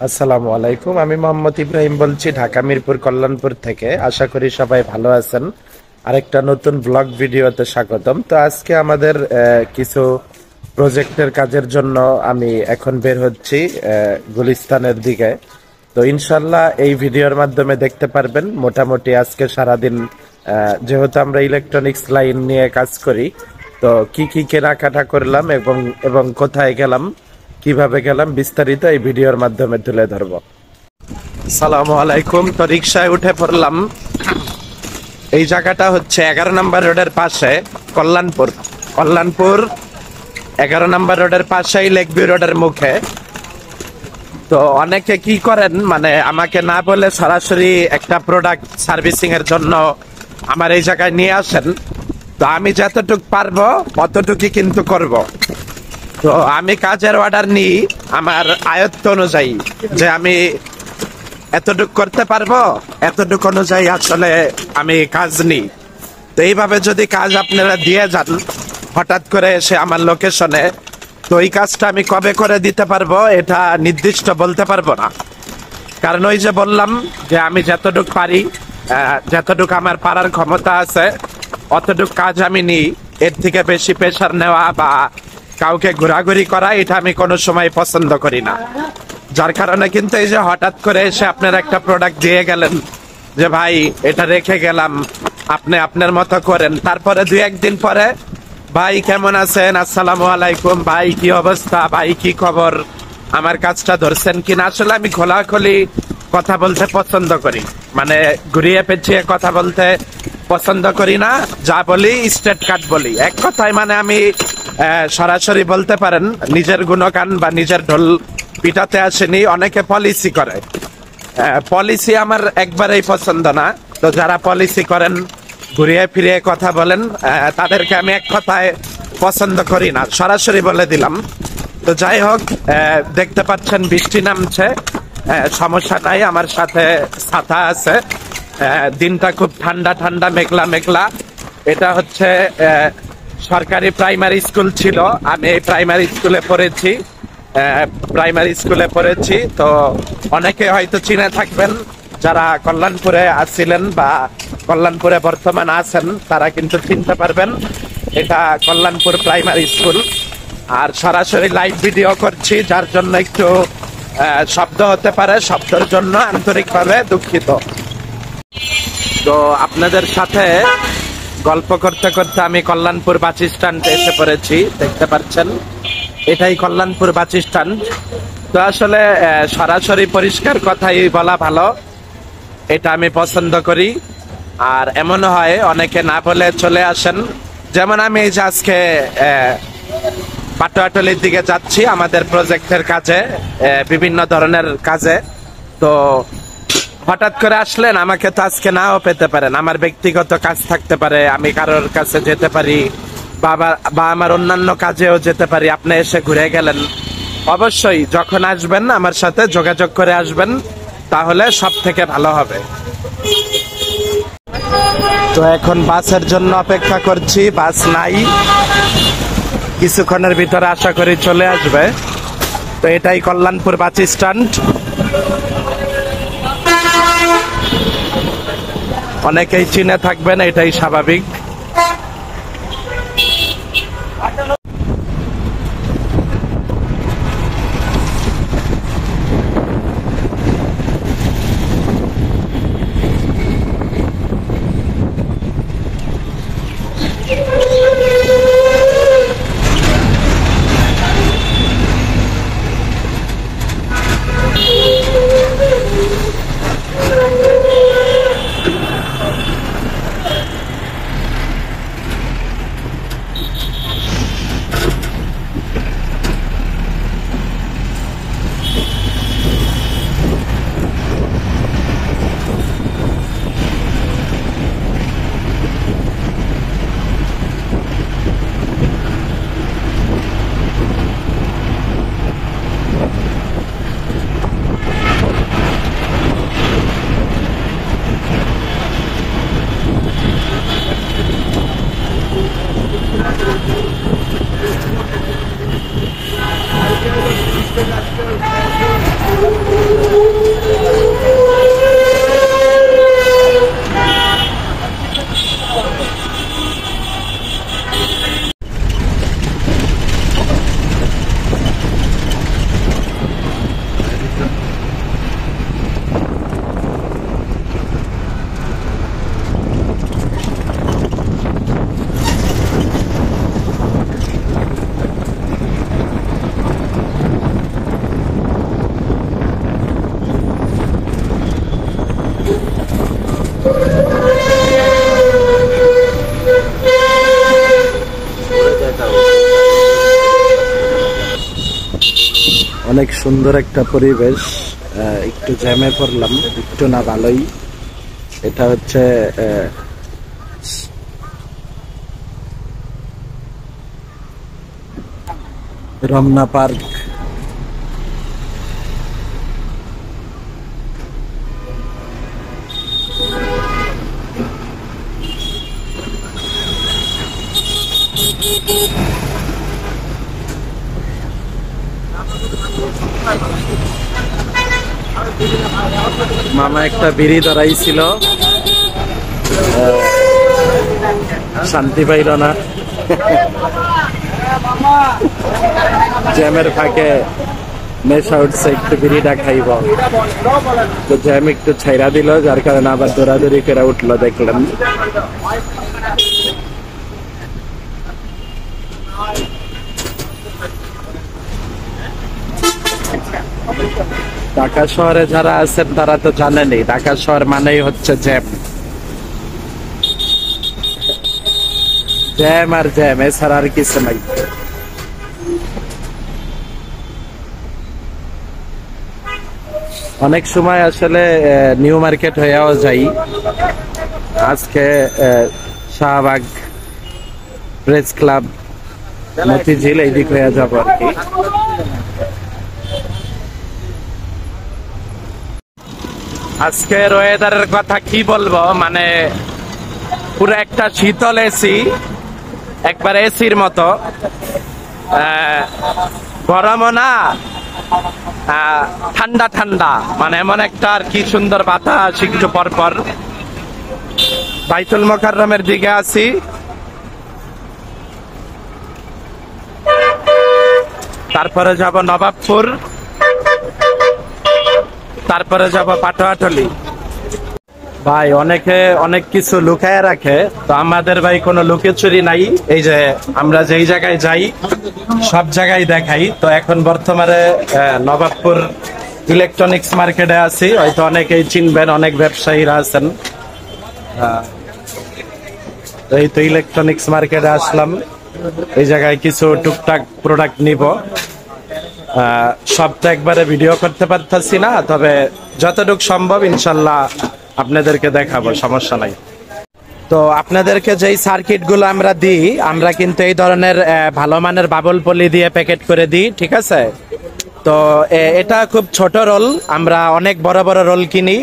আসসালামু আলাইকুম। আমি মোহাম্মদ ইব্রাহিম বলছি ঢাকা মিরপুর কল্যাণপুর থেকে। আশা করি সবাই ভালো আছেন। আরেকটা নতুন ব্লগ ভিডিওতে স্বাগতম। তো আজকে আমাদের কিছু প্রজেক্টের কাজের জন্য আমি এখন বের হচ্ছি গুলিস্তানের দিকে। তো ইনশাল্লাহ এই ভিডিওর মাধ্যমে দেখতে পারবেন মোটামুটি আজকে সারাদিন যেহেতু আমরা ইলেকট্রনিক্স লাইন নিয়ে কাজ করি, তো কি কি কেনাকাটা করলাম এবং এবং কোথায় গেলাম, কিভাবে গেলাম, বিস্তারিত এই ভিডিওর মাধ্যমে তুলে ধরবো। সালামু আলাইকুম। তো রিক্সায় উঠে পড়লাম। এই জায়গাটা হচ্ছে 11 নম্বর রোডের পাশে কল্যাণপুর। কল্যাণপুর 11 নম্বর রোডের পাশেই লেকভিউ রোডের মুখে। তো অনেকে কি করেন, মানে আমাকে না বলে সরাসরি একটা প্রোডাক্ট সার্ভিসিং এর জন্য আমার এই জায়গায় নিয়ে আসেন। তো আমি যতটুক পারবো অতটুকুই কিন্তু করব। তো আমি কাজের অর্ডার নিই আমার আয়ত্ত অনুযায়ী, যে আমি এতটুক করতে পারবো, এতটুক অনুযায়ী আসলে আমি কাজ নিই। তো এইভাবে যদি কাজ আপনারা দিয়ে যান হঠাৎ করে এসে আমার লোকেশনে, তো এই কাজটা আমি কবে করে দিতে পারবো এটা নির্দিষ্ট বলতে পারবো না। কারণ ওই যে বললাম যে আমি যতটুক পারি, যতটুক আমার পারার ক্ষমতা আছে অতটুক কাজ আমি নিই। এর থেকে বেশি প্রেশার নেওয়া বা কাউকে ঘোরাঘুরি করা এটা আমি কোনো সময় পছন্দ করি না। যার কারণে কিন্তু এই যে হঠাৎ করে এসে আপনার একটা প্রোডাক্ট দিয়ে গেলেন যে ভাই এটা রেখে গেলাম, আপনি আপনার মতো করেন, তারপরে 2-1 দিন পরে ভাই কেমন আছেন, আসসালামু আলাইকুম, ভাই কি অবস্থা, ভাই কি খবর, আমার কাজটা ধরছেন কিনা। আসলে আমি খোলাখুলি কথা বলতে পছন্দ করি, মানে ঘুরিয়ে পেঁচিয়ে কথা বলতে পছন্দ করি না। যা বলি স্ট্রেট কাট বলি, এক কথায় মানে আমি সরাসরি বলতে পারেন নিজের গুণগান বা নিজের ঢোল পিটাতে আসেনি। অনেকে পলিসি করে, পলিসি আমার একবারেই পছন্দ না। তো যারা পলিসি করেন, ঘুরিয়ে ফিরিয়ে কথা বলেন, তাদেরকে আমি এক কথায় পছন্দ করি না, সরাসরি বলে দিলাম। তো যাই হোক, দেখতে পাচ্ছেন বৃষ্টি নামছে, সমস্যা নাই, আমার সাথে ছাতা আছে। দিনটা খুব ঠান্ডা ঠান্ডা, মেঘলা মেঘলা। এটা হচ্ছে সরকারি প্রাইমারি স্কুল ছিল, আমি এই প্রাইমারি স্কুলে পড়েছি। তো অনেকে হয়তো চিনে থাকবেন, যারা কল্যাণপুরে আসছিলেন বা কল্যাণপুরে বর্তমান আছেন তারা কিন্তু চিনতে পারবেন। এটা কল্যাণপুর প্রাইমারি স্কুল। আর সরাসরি লাইভ ভিডিও করছি, যার জন্য একটু শব্দ হতে পারে, শব্দের জন্য আন্তরিকভাবে দুঃখিত। তো আপনাদের সাথে গল্প করতে করতে আমি কল্যাণপুর বাস স্ট্যান্ডে এসে পড়েছি, দেখতে পাচ্ছেন এটাই কল্যাণপুর বাস স্ট্যান্ড। তো আসলে সরাসরি পরিষ্কার কথাই বলা ভালো, এটা আমি পছন্দ করি। আর এমন হয় অনেকে না বলে চলে আসেন, যেমন আমি এই যে আজকে পাটোয়াটলির দিকে যাচ্ছি আমাদের প্রজেক্টের কাজে, বিভিন্ন ধরনের কাজে। তো হঠাৎ করে আসলেন, আমাকে তো আজকে নাও পেতে পারেন, আমার ব্যক্তিগত কাজ থাকতে পারে, আমি কারোর কাছে যেতে পারি বা আমার অন্যান্য কাজেও যেতে পারি। আপনি এসে ঘুরে গেলেন, অবশ্যই যখন আসবেন আমার সাথে যোগাযোগ করে আসবেন, তাহলে সব থেকে ভালো হবে। তো এখন বাসের জন্য অপেক্ষা করছি, বাস নাই, কিছুক্ষণের ভিতরে আশা করি চলে আসবে। তো এটাই কল্যাণপুর বাস স্ট্যান্ড। অনেকেই চিনে থাকবেন, এটাই স্বাভাবিক। অনেক সুন্দর একটা পরিবেশ। একটু জ্যামে পড়লাম, একটু না ভালোই। এটা হচ্ছে রমনা পার্ক। মামা একটা বিড়ি ধরাইছিল, শান্তি পাইল না। জ্যামের ফাঁকে নেশা উঠছে, একটু বিড়িটা খাইব, তো জ্যাম একটু ছাইরা দিল, যার কারণে আবার দৌড়াদৌড়ি করে উঠলো, দেখলাম। ঢাকা শহরে যারা আছেন তারা তো জানেনই, ঢাকা শহর মানেই হচ্ছে জ্যাম। জ্যাম আর জ্যাম, এছাড়া আর কিছু নাই। অনেক সময় আসলে নিউ মার্কেট হয়েও যাই। আজকে শাহবাগ, প্রেস ক্লাব, মতিঝিল এইদিক হয়ে যাব আর কি। আজকের ওয়েদারের কথা কি বলবো, মানে পুরো একটা শীতল এসি, একবার এসির মতো। গরমও না, ঠান্ডা ঠান্ডা, মানে এমন একটা আর কি সুন্দর বাতাস একটু পরপর। বাইতুল মোকাররমের দিকে আছি, তারপরে যাব নবাবপুর, তারপরে যাব পাটোয়াটলি। ভাই অনেকে অনেক কিছু লুকায় রাখে, তো আমাদের ভাই কোনো লুকোচুরি নাই। এই যে আমরা যেই জায়গায় যাই সব জায়গায় দেখাই। তো এখন বর্তমানে নবাবপুর ইলেকট্রনিক্স মার্কেটে আছি, হয়তো অনেকেই চিনবেন, অনেক ব্যবসায়ীরা আছেন। এই তো ইলেকট্রনিক্স মার্কেটে আসলাম, এই জায়গায় কিছু টুকটাক প্রোডাক্ট নিব। সব তো একবারে ভিডিও করতে পারতেছি না, তবে যতটুকু সম্ভব ইনশাল্লাহ আপনাদেরকে দেখাবো, সমস্যা নাই। তো আপনাদেরকে যেই সার্কিট গুলো আমরা দিই, আমরা কিন্তু এই ধরনের ভালো মানের বাবল পলি দিয়ে প্যাকেট করে দিই, ঠিক আছে? তো এটা খুব ছোট রোল, আমরা অনেক বড় বড় রোল কিনি,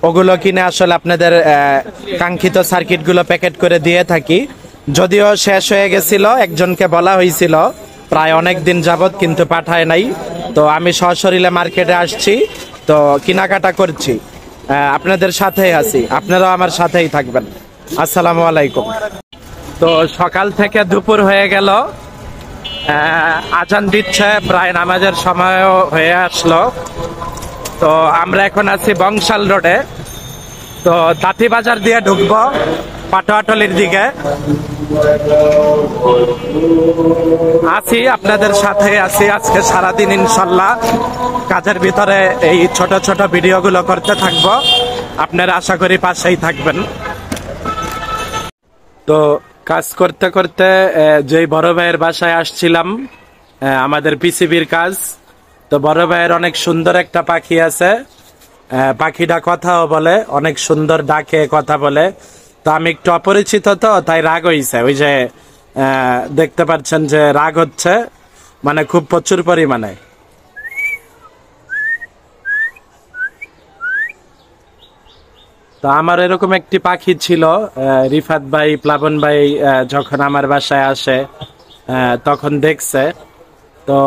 ওগুলো কিনে আসলে আপনাদের কাঙ্ক্ষিত সার্কিট গুলো প্যাকেট করে দিয়ে থাকি। যদিও শেষ হয়ে গেছিল, একজনকে বলা হয়েছিল প্রায় অনেক দিন যাবত, কিন্তু পাঠায় নাই। তো আমি সশরীরে মার্কেটে আসছি, তো কেনাকাটা করছি, আপনাদের সাথেই আছি, আপনারাও আমার সাথেই থাকবেন। আসসালামু আলাইকুম। তো সকাল থেকে দুপুর হয়ে গেল, আজান দিচ্ছে, প্রায় নামাজের সময়ও হয়ে আসলো। তো আমরা এখন আছি বংশাল রোডে, তো তাঁতি বাজার দিয়ে ঢুকবো পাটোয়াটলির দিকে। আছি আপনাদের সাথে, আছি আজকে সারাদিন ইনশাল্লাহ। কাজের ভিতরে এই ছোট ছোট ভিডিওগুলো করতে থাকবো, আপনারা আশা করি পাশেই থাকবেন। তো কাজ করতে করতে যেই বড় ভাইয়ের বাসায় আসছিলাম, আমাদের পিসিবির কাজ। তো বড় ভাইয়ের অনেক সুন্দর একটা পাখি আছে, পাখিটা কথাও বলে, অনেক সুন্দর ডাকে, কথা বলে। তো আমি একটু অপরিচিত, তো তাই রাগ হইছে, ওই যে দেখতে পাচ্ছেন যে রাগ হচ্ছে, মানে খুব প্রচুর পরিমাণে। তো আমার এরকম একটি পাখি ছিল, রিফাত ভাই, প্লাবন ভাই যখন আমার বাসায় আসে তখন দেখছে। তো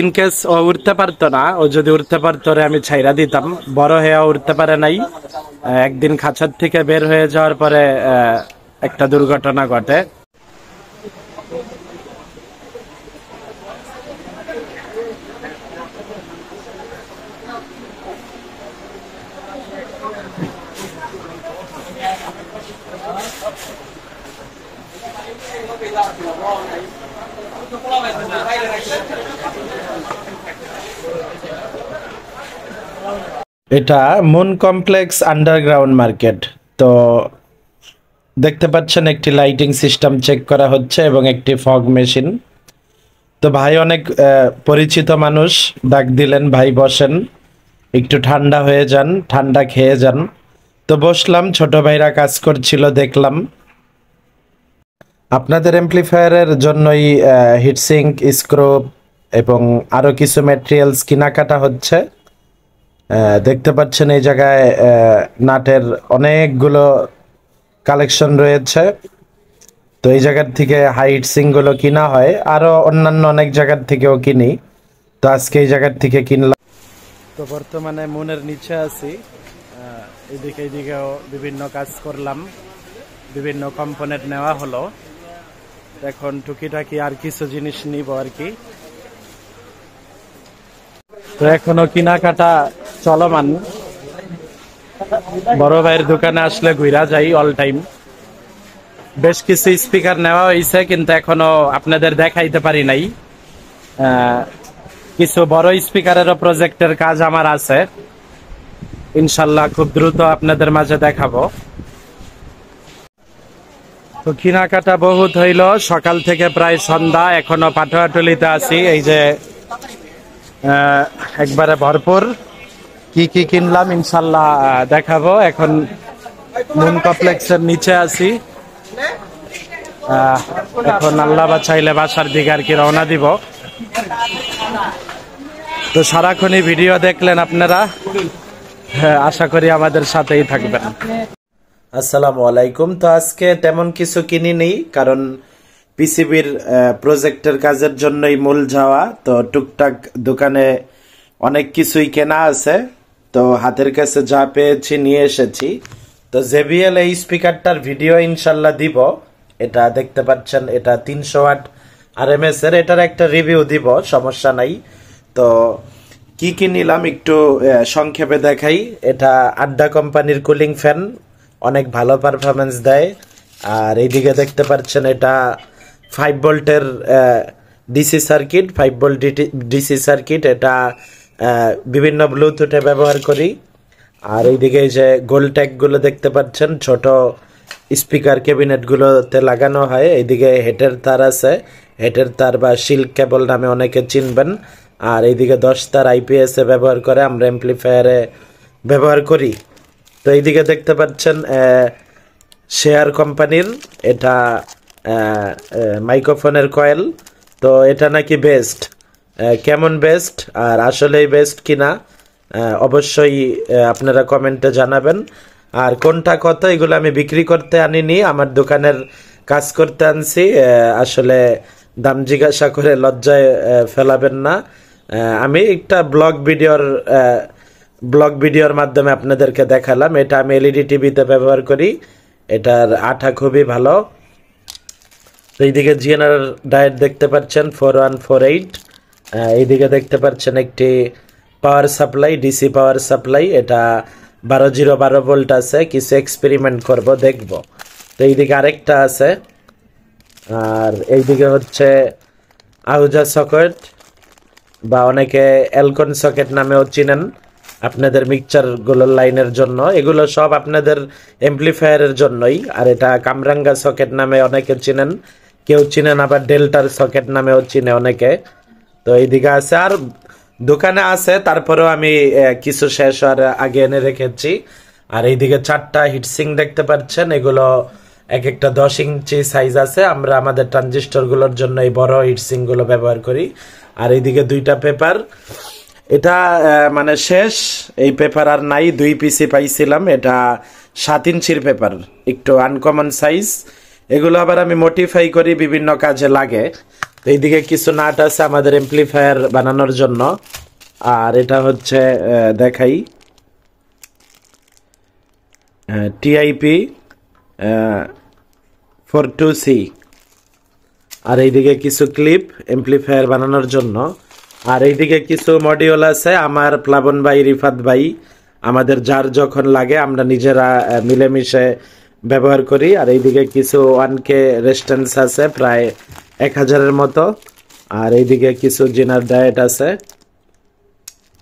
ইনকেস ও উঠতে পারতো না, ও যদি উঠতে পারতো আমি ছাইরা দিতাম, বড় হয়ে উঠতে পারে নাই। একদিন খাঁচার থেকে বের হয়ে যাওয়ার পরে একটা দুর্ঘটনা ঘটে। এটা মুন কমপ্লেক্স আন্ডারগ্রাউন্ড মার্কেট। তো দেখতে পাচ্ছেন একটি লাইটিং সিস্টেম চেক করা হচ্ছে এবং একটি ফগ মেশিন। তো ভাই অনেক পরিচিত মানুষ, ডাক দিলেন, ভাই বসেন, একটু ঠান্ডা হয়ে যান, ঠান্ডা খেয়ে যান। তো বসলাম, ছোট ভাইরা কাজ করছিল, দেখলাম। আপনাদের এমপ্লিফায়ারের জন্যই হিটসিঙ্ক, স্ক্রুপ এবং আরো কিছু ম্যাটেরিয়ালস কেনাকাটা হচ্ছে। দেখতে পাচ্ছেন এই জায়গায় নাটের অনেকগুলো কালেকশন রয়েছে। তো এই জায়গার থেকে হাই হিটসিং গুলো কিনা হয়, আরো অন্যান্য অনেক জায়গার থেকেও কিনি। তো আজকে এই জায়গার থেকে কিনলাম। তো বর্তমানে মনের নিচে আছি, এদিকে এদিকেও বিভিন্ন কাজ করলাম, বিভিন্ন কম্পোনেন্ট নেওয়া হলো। এখন টুকিটাকি আর কিছু জিনিস নিব আর কি। তো এখনো কেনাকাটা চলমান। বড় ভাইয়ের দোকানে আসলে ঘুরা যাই অল টাইম। বেশ কিছু স্পিকার নেওয়া হয়েছে, কিন্তু এখনো আপনাদের দেখাইতে পারি নাই। কিছু বড় স্পিকারেরও প্রজেক্টের কাজ আমার আছে, ইনশাল্লাহ খুব দ্রুত আপনাদের মাঝে দেখাবো। তো কেনাকাটা বহুত হইল, সকাল থেকে প্রায় সন্ধ্যা, এখনো পাটুয়াটুলিতে আছি। এই যে একবারে ভরপুর। কি কি কিনলাম ইনশাল্লাহ দেখাবো। এখন মুন কমপ্লেক্সের নিচে আছি। এখন আল্লাহ বাঁচাইলে বাসার দিকে আর কি রওনা দিব। তো সারাক্ষণই ভিডিও দেখলেন আপনারা, আশা করি আমাদের সাথেই থাকবেন। আসসালামু আলাইকুম। তো আজকে তেমন কিছু কিনিনি, কারণ পিসিবির প্রজেক্টের কাজের জন্যই মূল যাওয়া। তো টুকটাক দোকানে অনেক কিছুই কেনা আছে, তো হাতের কাছে যা পেয়েছি নিয়ে এসেছি। তো জেবিএল এই স্পিকারটার ভিডিও ইনশাল্লাহ দিব। এটা দেখতে পাচ্ছেন, এটা 300 ওয়াট আরএমএস এর, এটার একটা রিভিউ দিব, সমস্যা নাই। তো কি কি নিলাম একটু সংক্ষেপে দেখাই। এটা আড্ডা কোম্পানির কুলিং ফ্যান, অনেক ভালো পারফরমেন্স দেয়। আর এইদিকে দেখতে পাচ্ছেন এটা 5 ভোল্টের DC circuit, 5 volt DC circuit. এটা বিভিন্ন ব্লুটুথে ব্যবহার করি। আর এইদিকে এই যে গোল ট্যাগ গুলো দেখতে পাচ্ছেন, ছোট স্পিকার ক্যাবিনেট গুলোতে লাগানো হয়। এইদিকে হেডের তার আছে, হেডের তার বা শিল্ক কেবল নামে অনেকে চিনবেন। আর এইদিকে 10 তার আইপিএস এ ব্যবহার করে, আমরা এমপ্লিফায়ারে ব্যবহার করি। তো এইদিকে দেখতে পাচ্ছেন শেয়ার কোম্পানির, এটা মাইক্রোফোনের কয়েল। তো এটা নাকি বেস্ট, কেমন বেস্ট আর আসলেই বেস্ট কিনা অবশ্যই আপনারা কমেন্টে জানাবেন। আর কোনটা কত এগুলো আমি বিক্রি করতে আনিনি, আমার দোকানের কাজ করতে আনছি। আসলে দাম জিজ্ঞাসা করে লজ্জায় ফেলাবেন না। আমি একটা ব্লগ ভিডিওর মাধ্যমে আপনাদেরকে দেখালাম। এটা আমি এলইডি টিভিতে ব্যবহার করি, এটার আঠা খুবই ভালো। তো এইদিকে জিএনআর ডায়েট দেখতে পাচ্ছেন 4148। এইদিকে দেখতে পাচ্ছেন একটি power supply, DC power supply. এটা 12 ভোল্ট আছে, কিছু এক্সপেরিমেন্ট করব, দেখব। তো এইদিকে আরেকটা আছে। আর এইদিকে হচ্ছে আহুজা সকেট, বা অনেকে এলকন সকেট নামেও চিনেন, আপনাদের মিক্সচার গুলোর লাইনের জন্য। এগুলো সব আপনাদের এমপ্লিফায়ারের জন্যই। আর এটা কামরাঙ্গা সকেট নামে অনেকে চিনেন, কেউ চিনেন আবার ডেল্টার সকেট নামেও চিনে অনেকে। তো এইদিকে আছে, আর দোকানে আছে, তারপরেও আমি কিছু শেষ হওয়ার আগে এনে রেখেছি। আর এইদিকে 4টা হিটসিং দেখতে পাচ্ছেন, এগুলো এক একটা 10 ইঞ্চি সাইজ আছে। আমরা আমাদের ট্রানজিস্টর গুলোর জন্য এই বড় হিটসিং গুলো ব্যবহার করি। আর এইদিকে 2টা পেপার, এটা মানে শেষ, এই পেপার আর নাই। 2 পিসি পাইছিলাম, এটা 7 ইঞ্চির পেপার, একটু আনকমন সাইজ। এগুলো আবার আমি মডিফাই করি, বিভিন্ন কাজে লাগে। এইদিকে কিছু নাট আছে আমাদের এমপ্লিফায়ার বানানোর জন্য। আর এটা হচ্ছে দেখাই, টিআইপি 42C। আর এইদিকে কিছু ক্লিপ এমপ্লিফায়ার বানানোর জন্য। আর এইদিকে কিছু মডিউল আছে আমার প্লাবন ভাই, রিফাত ভাই, আমাদের যার যখন লাগে আমরা নিজেরা মিলেমিশে ব্যবহার করি। আর এইদিকে কিছু 1K রেজিস্ট্যান্স আছে, প্রায় 1000-এর মতো। আর এইদিকে কিছু জিনার ডায়েট আছে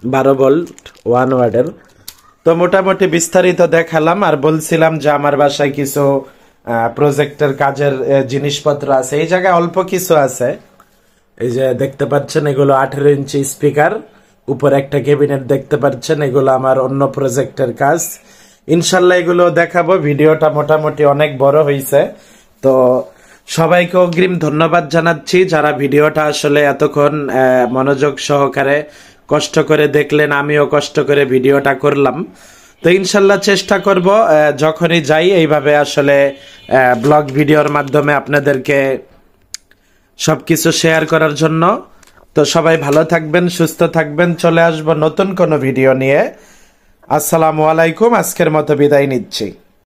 12 ভোল্ট 1 ওয়াটের। তো মোটামুটি বিস্তারিত দেখালাম। আর বলছিলাম যে আমার বাসায় কিছু প্রজেক্টের কাজের জিনিসপত্র আছে, এই জায়গায় অল্প কিছু আছে। এই যে দেখতে পাচ্ছেন এগুলো 18 ইঞ্চি স্পিকার, উপরে একটা ক্যাবিনেট দেখতে পাচ্ছেন, এগুলো আমার অন্য প্রজেক্টের কাজ। ইনশাল্লাহ এগুলো দেখাবো। ভিডিওটা মোটামুটি অনেক বড় হয়েছে, তো সবাইকে অগ্রিম ধন্যবাদ জানাচ্ছি যারা ভিডিওটা আসলে এতক্ষণ মনোযোগ সহকারে কষ্ট করে দেখলেন। আমিও কষ্ট করে ভিডিওটা করলাম। তো ইনশাল্লাহ চেষ্টা করব যখনই যাই এইভাবে আসলে ব্লগ ভিডিওর মাধ্যমে আপনাদেরকে সবকিছু শেয়ার করার জন্য। তো সবাই ভালো থাকবেন, সুস্থ থাকবেন। চলে আসবো নতুন কোনো ভিডিও নিয়ে। আসসালামু আলাইকুম। আজকের মতো বিদায় নিচ্ছি।